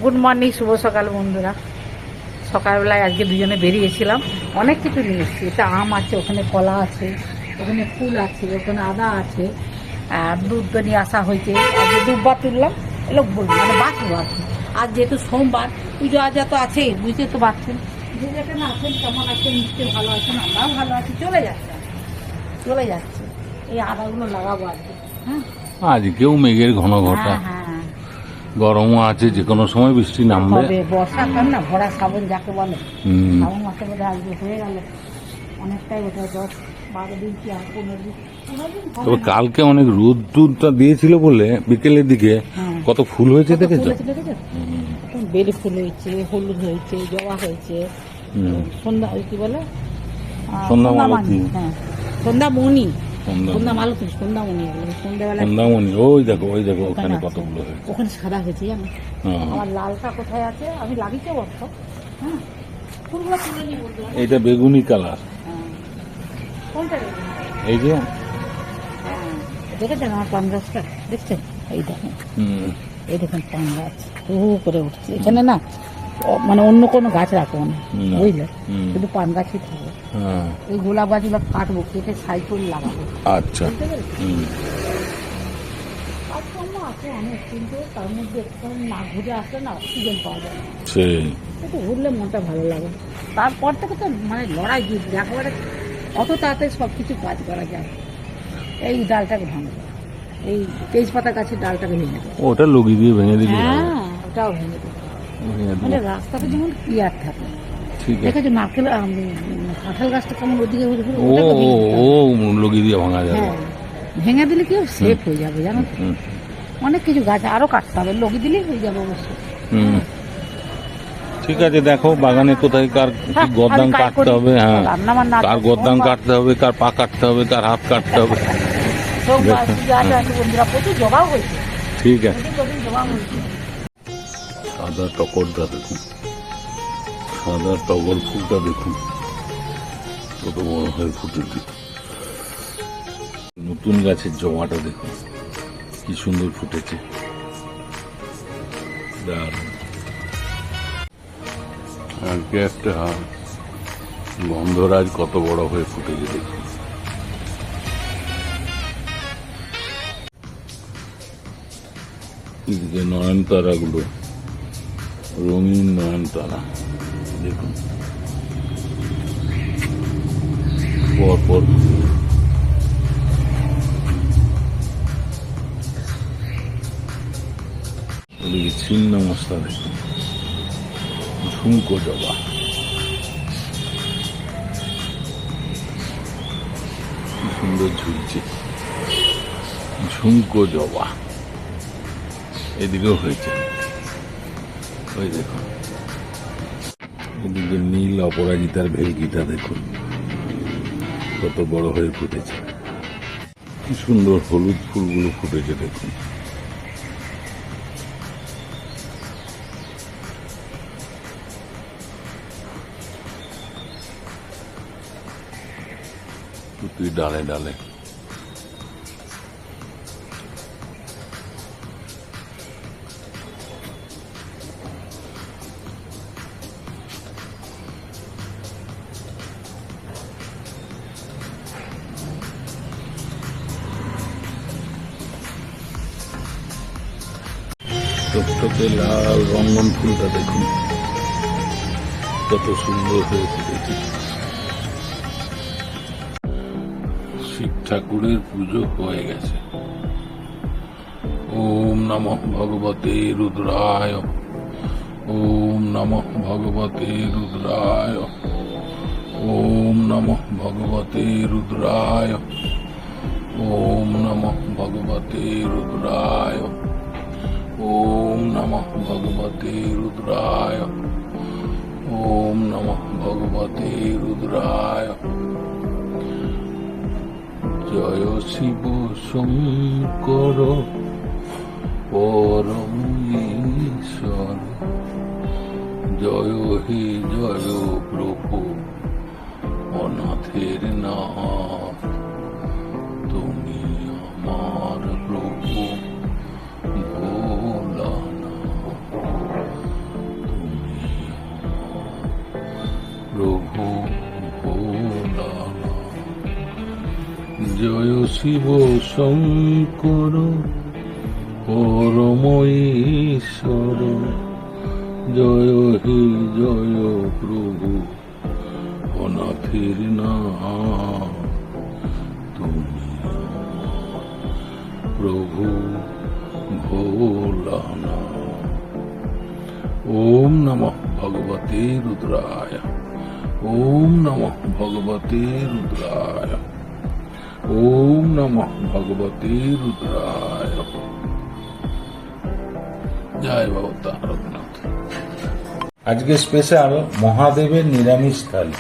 Good morning, শুভ সকাল বন্ধুরা। সকালবেলায় আজকে দুজনে বেরিয়েছিলাম, অনেক কিছু নিয়ে এসেছি। এটা আম আছে, ওখানে কলা আছে, ওখানে ফুল আছে, ওখানে আদা আছে, আর দুধ তো নিয়ে আসা হয়েছে। আজকে দুবার তুললাম, এগুলো মানে বাঁচবো আর কি। আজ যেহেতু সোমবার, পুজো আজা তো আছেই, বুঝতে তো পারছেন। যে যেখানে আছেন, কেমন আছেন, নিশ্চয়ই ভালো আছেন, আমরাও ভালো আছি। চলে যাচ্ছে এই আদাগুলো লাগাবো আজকে। হ্যাঁ, আজকেও মেঘের ঘন ঘটা, হ্যাঁ, গরমও আছে, যে কোনো সময় বৃষ্টি নামবে। হবে বর্ষাকাল না, ভরা শ্রাবণ যাকে বলে। শ্রাবণ মাসে বোধ হয় আজকে হয়ে গেল অনেকটাই, ওটা 10-12 দিন কি আর 15 দিন। তবে কালকে অনেক রোদটা দিয়েছিল বলে বিকেলের দিকে কত ফুল হয়েছে দেখেছো? বেলি ফুল হয়েছে, হলুদ হয়েছে, জবা হয়েছে, সন্ধ্যা ওই কি বলে সন্ধ্যামালতী, হ্যাঁ সন্ধ্যামণি, সন্ধ্যামালতী, সন্ধ্যামণি, সন্ধ্যাবেলা। সন্ধ্যামণি, ওই দেখো ওখানে কতগুলো হয়েছে। ওখানে সাদা হয়েছে জানো। আমার লালটা কোথায় আছে, আমি লাগিয়েছি অবশ্য। হ্যাঁ, ফুলগুলো তুলে নিয়ে বলতে হবে। এইটা বেগুনি কালার, কোনটা এই যে দেখেছেন আমার পান গাছটা, দেখছেন? এই দেখেন, এই দেখেন পান গাছ করে উঠছে এখানে না। মানে অন্য কোনো গাছ রাখবো না, বুঝলে, শুধু পান গাছই থাকবে। এই গোলাপ গাছগুলো কাটবো, কেটে সাইজ করে লাগাবো। আচ্ছা, কাজকর্ম আছে অনেক, কিন্তু তার মধ্যে একটু না ঘুরে আসলে না অক্সিজেন পাওয়া যায়, একটু ঘুরলে মনটা ভালো লাগে। তারপর থেকে তো মানে লড়াই জিতবে একেবারে, অত তাড়াতাড়ি সব কিছু কাজ করা যায়। এই ডালটাকে ভাঙবো, এই তেজপাতা গাছের ডালটাকে ভেঙে দেবো। ওটা লগি দিয়ে ভেঙে দিবি? হ্যাঁ, ওটাও ভেঙে দেবো। মানে রাস্তাতে যেমন ক্লিয়ার থাকে। দেখেছো নারকেল কাঁঠাল গাছটা কেমন ওদিকে লগি দিয়ে ভাঙা যাবে। হ্যাঁ, ভেঙে দিলে কি সেফ হয়ে যাবে জানো তো। অনেক কিছু গাছ আরো কাটতে হবে, লগি দিলেই হয়ে যাবে অবশ্য। ঠিক আছে, দেখো বাগানে কোথায় কার গদ্দাম কাটতে হবে। হ্যাঁ, কার গদ্দাম কাটতে হবে, কার পা কাটতে হবে, কার হাত কাটতে হবে। প্রচুর জবাও হয়েছে। ঠিক আছে, সাদা টগরটা দেখুন, সাদা টগর ফুলটা দেখুন কত বড় হয়ে ফুটেছে। নতুন গাছের জমাটা দেখুন কি সুন্দর ফুটেছে। আজকে একটা গন্ধরাজ কত বড় হয়ে ফুটেছে দেখুন। এদিকে নয়নতারা গুলো, রঙিন নয়নতারা দেখুন পরপর। ওদিকে ছিন্ন মশলা দেখুন, ঝুমকো জবা, কি সুন্দর ঝুলছে ঝুমকো জবা। এদিকেও হয়েছে, ওই দেখুন। এদিকে নীল অপরাজিতার ভেলকিটা দেখুন কত বড় হয়ে ফুটেছে। কি সুন্দর হলুদ ফুলগুলো ফুটেছে দেখুন। প্রতি ডালে ডালে টকটকে লাল রঙ্গন ফুলটা দেখুন কত সুন্দর হয়ে ফুটেছে। শিব ঠাকুরের পুজো হয়ে গেছে। ওম নমঃ ভগবতে রুদ্রায়, ওম নমঃ ভগবতে রুদ্রায়, ওম নমঃ ভগবতে রুদ্রায়, ওম নমঃ ভগবতে রুদ্রায়, ওম নমঃ ভগবতে রুদ্রায়, ওম নমঃ ভগবতে রুদ্রায়। জয় শিব শঙ্কর পরম ঈশ্বর, জয় হে জয় প্রভু অনাথের নাথ, তুমি আমার প্রভু ভোলানাথ। জয় শিব শঙ্কর পরম ঈশ্বর, জয় হে জয় প্রভু অনাথের না তুমি প্রভু ভোলানা। ওম নমঃ ভগবতে রুদ্রায়, ওম নমঃ ভগবতে রুদ্রায়, ওম নমঃ ভগবতে রুদ্রায়। জয় বাবা তারকনাথ। আজকে স্পেশাল মহাদেবের নিরামিষ থালি।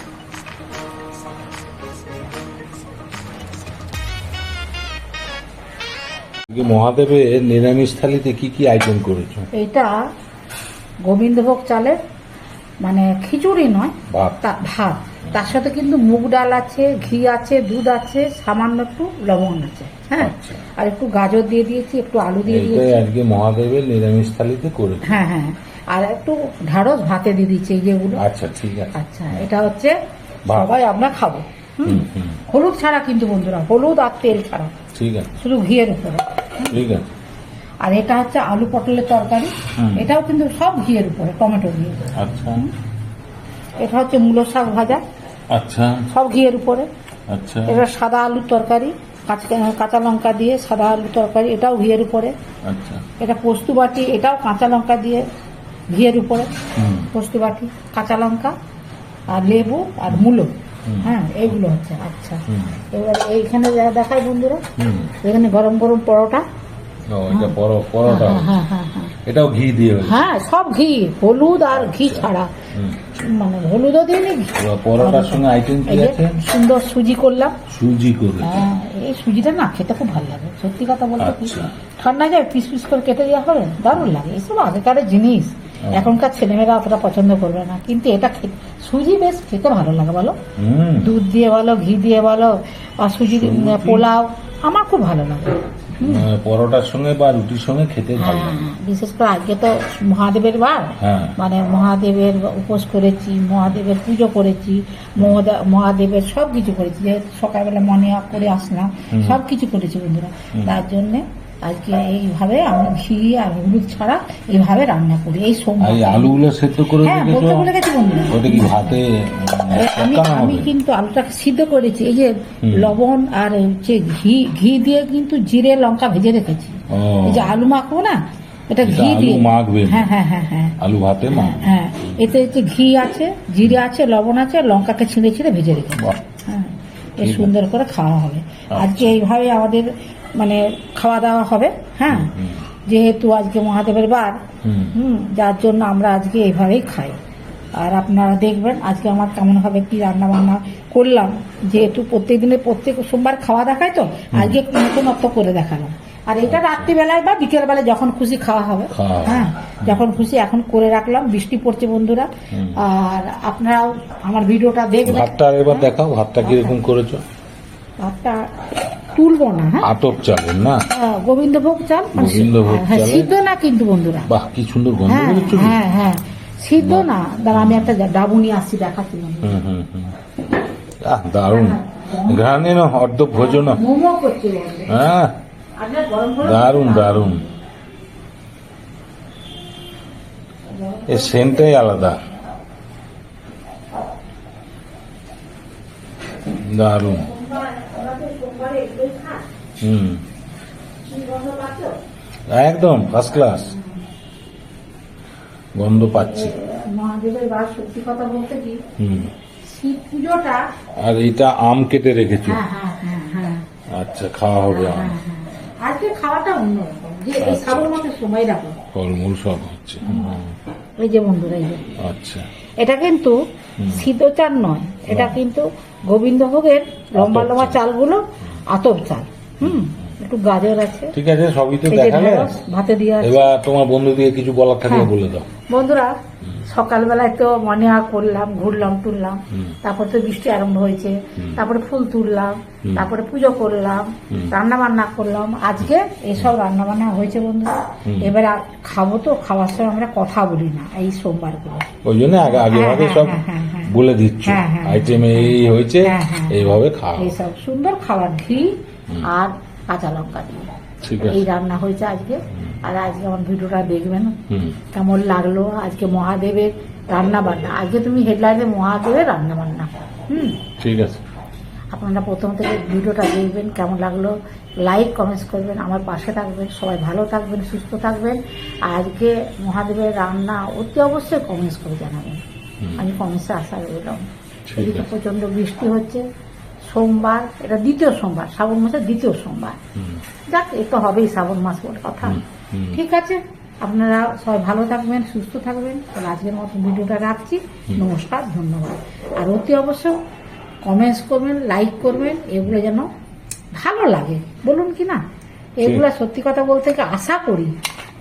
মহাদেবের নিরামিষ থালিতে কি কি আইটেম করেছো? এইটা গোবিন্দভোগ চালের মানে খিচুড়ি নয়, ভাত। ভাত, তার সাথে কিন্তু মুগ ডাল আছে, ঘি আছে, দুধ আছে, সামান্য একটু লবণ আছে, হ্যাঁ, আচ্ছা। আর একটু গাজর দিয়ে দিয়েছি, একটু আলু দিয়ে এইটাই দিয়েছি, আজকে মহাদেবের নিরামিষ থালিতে করেছো? হ্যাঁ হ্যাঁ, আর একটু ঢাড়স ভাতে দিয়ে দিচ্ছি এই যেগুলো। আচ্ছা ঠিক আছে। আচ্ছা, এটা হচ্ছে ভাত। সবাই আমরা খাবো। হুম, হলুদ ছাড়া কিন্তু বন্ধুরা, হলুদ আর তেল ছাড়া, ঠিক আছে শুধু ঘিয়ের উপরে। ঠিক আছে। আর এটা হচ্ছে আলু পটলের তরকারি, এটাও কিন্তু সব ঘিয়ের উপরে, টমেটো দিয়ে। আচ্ছা এটা হচ্ছে মূলো শাক ভাজা, আচ্ছা সব ঘিয়ের উপরে। আচ্ছা এটা সাদা আলুর তরকারি, কাঁচা লঙ্কা দিয়ে সাদা আলুর তরকারি, এটাও ঘিয়ের উপরে। আচ্ছা এটা পোস্ত বাটি, এটাও কাঁচা লঙ্কা দিয়ে ঘিয়ের উপরে। পোস্ত বাটি, কাঁচা লঙ্কা আর লেবু আর মূলো, হ্যাঁ, এইগুলো হচ্ছে। আচ্ছা, এবার এইখানে যা দেখায় বন্ধুরা, এখানে গরম গরম পরোটা। ও, এটা পরোটা। হ্যাঁ হ্যাঁ হ্যাঁ, এটাও ঘি দিয়ে হয়েছে? হ্যাঁ, সব ঘি, হলুদ আর ঘি ছাড়া, মানে হলুদও দিইনি। পরোটার সঙ্গে আইটেম কি এই যে আছে? সুন্দর সুজি করলাম। সুজি করে? হ্যাঁ, এই সুজিটা না খেতে খুব ভালো লাগে, সত্যি কথা বলতে কি, আচ্ছা। ঠান্ডা যায় পিস পিস করে কেটে দেওয়া হবে, দারুণ লাগে। এইসব আগেকার জিনিস, এখনকার ছেলেমেয়েরা অতটা পছন্দ করবে না, কিন্তু এটা সুজি বেশ খেতে ভালো লাগে বলো, দুধ দিয়ে বলো, ঘি দিয়ে বলো, আর সুজি পোলাও আমার খুব ভালো লাগে। পরোটার সঙ্গে বা রুটির সঙ্গে খেতে ভালো হ্যাঁ, লাগে। বিশেষ করে আজকে তো মহাদেবের বার, হ্যাঁ। মানে মহাদেবের উপোস করেছি, মহাদেবের পুজো করেছি, মহাদেবের সব কিছু করেছি, যেহেতু সকালবেলা মনে করে আসলাম, সব কিছু করেছি বন্ধুরা। তার জন্য আজকে এইভাবে আমি ঘি আর হলুদ ছাড়া এইভাবে রান্না করি। এই সোমবার এই আলুগুলো সেদ্ধ করে হ্যাঁ, রেখেছো? বলতে ভুলে গেছি বন্ধুরা, ওটা কি ভাতে আমি চটকানো আমি হবে? কিন্তু আলুটাকে সিদ্ধ করেছি, এই যে লবণ আর হচ্ছে ঘি দিয়ে কিন্তু জিরে লঙ্কা ভেজে রেখেছি। ও, এই যে আলু মাখবো না, এটা এটা ঘি আলু দিয়ে মাখবে? হ্যাঁ হ্যাঁ হ্যাঁ হ্যাঁ আলু ভাতে মাখবে? হ্যাঁ, এতে হচ্ছে ঘি আছে, জিরে আছে, লবণ আছে, লঙ্কাকে ছিঁড়ে ছিঁড়ে ভেজে রেখেছি। বাহ। হ্যাঁ, এই সুন্দর করে খাওয়া হবে আজকে। এইভাবে আমাদের মানে খাওয়া দাওয়া হবে। হ্যাঁ, যেহেতু আজকে মহাদেবের বার, যার জন্য আমরা আজকে এইভাবেই খাই। আর আপনারা দেখবেন আজকে আমার কেমন হবে, কি রান্না বান্না করলাম, যেহেতু প্রত্যেক সোমবার খাওয়া দেখায়, তো আজকে নতুনত্ব করে দেখালাম। আর এটা রাত্রিবেলায় বা বিকেল বেলায় যখন খুশি খাওয়া হবে, হ্যাঁ, যখন খুশি এখন করে রাখলাম। বৃষ্টি পড়ছে বন্ধুরা, আর আপনারাও আমার ভিডিওটা দেখবেন। ভাতটা এবার দেখাও, ভাতটা কিরকম করেছো? ভাতটা তুলবো না, হ্যাঁ, আতপ চালের না? গোবিন্দভোগ চাল, গোবিন্দভোগ হ্যাঁ, চালের? সিদ্ধ না কিন্তু বন্ধুরা। বাহ, কি সুন্দর গন্ধ হ্যাঁ বেরোচ্ছে। হ্যাঁ হ্যাঁ, সিদ্ধ না। দাঁড়া, আমি একটা ডাবু নিয়ে আসছি, দেখাচ্ছি বন্ধুরা। দারুণ ঘ্রাণে না, অর্ধ ভোজন। মোমো করছি বন্ধুরা। হ্যাঁ, আপনার গরম গরম দারুণ দারুণ, এই সেন্টটাই আলাদা, দারুণ। একদম ফার্স্ট ক্লাস গন্ধ পাচ্ছি। মহাদেবের বার, সত্যি কথা বলতে কি, শিব পুজোটা। আর এটা আম কেটে রেখেছো? হ্যাঁ হ্যাঁ হ্যাঁ হ্যাঁ আচ্ছা, খাওয়া হবে আম? হ্যাঁ, হ্যাঁ। আজকে খাওয়াটা অন্যরকম, যে এই শ্রাবণ মাসে সময় রাখো, ফলমূল সব হচ্ছে। এই যে বন্ধুরা, এই যে আচ্ছা, এটা কিন্তু সিদ্ধ চাল নয়, এটা কিন্তু গোবিন্দভোগের লম্বা আতপ লম্বা চাল। চালগুলো, আতপ চাল। একটু গাজর আছে, ঠিক আছে, সবই তো এই যে দেখালে। ঢেঁড়স ভাতে দিয়ে আছে। এবার তোমার বন্ধু দিয়ে কিছু বলার থাকলে হ্যাঁ। বলে দাও। বন্ধুরা, সকালবেলায় তো মনে করলাম, ঘুরলাম টুরলাম, তারপর তো বৃষ্টি আরম্ভ হয়েছে, তারপরে ফুল তুললাম, তারপরে পুজো করলাম, রান্না বান্না করলাম। আজকে এসব রান্না বান্না হয়েছে বন্ধুরা। এবারে খাবো, তো খাওয়ার সময় আমরা কথা বলি না এই সোমবার গুলো, ওই জন্য আগে হ্যাঁ, ভাগে হ্যাঁ, সব হ্যাঁ, হ্যাঁ, হ্যাঁ। বলে দিচ্ছ, হ্যাঁ, হ্যাঁ, আইটেমে এই হয়েছে, হ্যাঁ, হ্যাঁ। এইভাবে খাও। এইসব সুন্দর খাবার, ঘি আর কাঁচা লঙ্কা দিয়ে ঠিক এই আছে। রান্না হয়েছে আজকে। আর আজকে আমার ভিডিওটা দেখবেন হুম, কেমন লাগলো। আজকে মহাদেবের রান্না বান্না, আজকে তুমি হেডলাইনে মহাদেবের রান্না বান্না। ঠিক আছে। আপনারা প্রথম থেকে ভিডিওটা দেখবেন, কেমন লাগলো লাইক কমেন্টস করবেন, আমার পাশে থাকবেন। সবাই ভালো থাকবেন, সুস্থ থাকবেন। আর আজকে মহাদেবের রান্না অতি অবশ্যই কমেন্টস করে জানাবেন। আমি কমেন্টসে আশা রইলাম। ঠিক এদিকে আছে। প্রচণ্ড বৃষ্টি হচ্ছে। সোমবার, এটা দ্বিতীয় সোমবার, শ্রাবণ মাসের দ্বিতীয় সোমবার। হুম, যাক, একটু হবেই শ্রাবণ মাস বলে কথা। হুম। ঠিক আছে, আপনারা সবাই ভালো থাকবেন, সুস্থ থাকবেন। তাহলে আজকের মতো ভিডিওটা রাখছি। নমস্কার, ধন্যবাদ। আর অতি অবশ্য কমেন্টস করবেন, লাইক করবেন, এগুলো যেন ভালো লাগে, বলুন কি না? এগুলো সত্যি কথা বলতে কি আশা করি।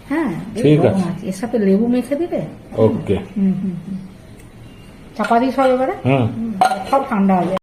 হ্যাঁ, ঠিক গরম আছে। আছে, এর সাথে লেবু মেখে দিলে ওকে। চাপা দিই সব এবারে, হুম। সব ঠান্ডা হয়ে যাবে।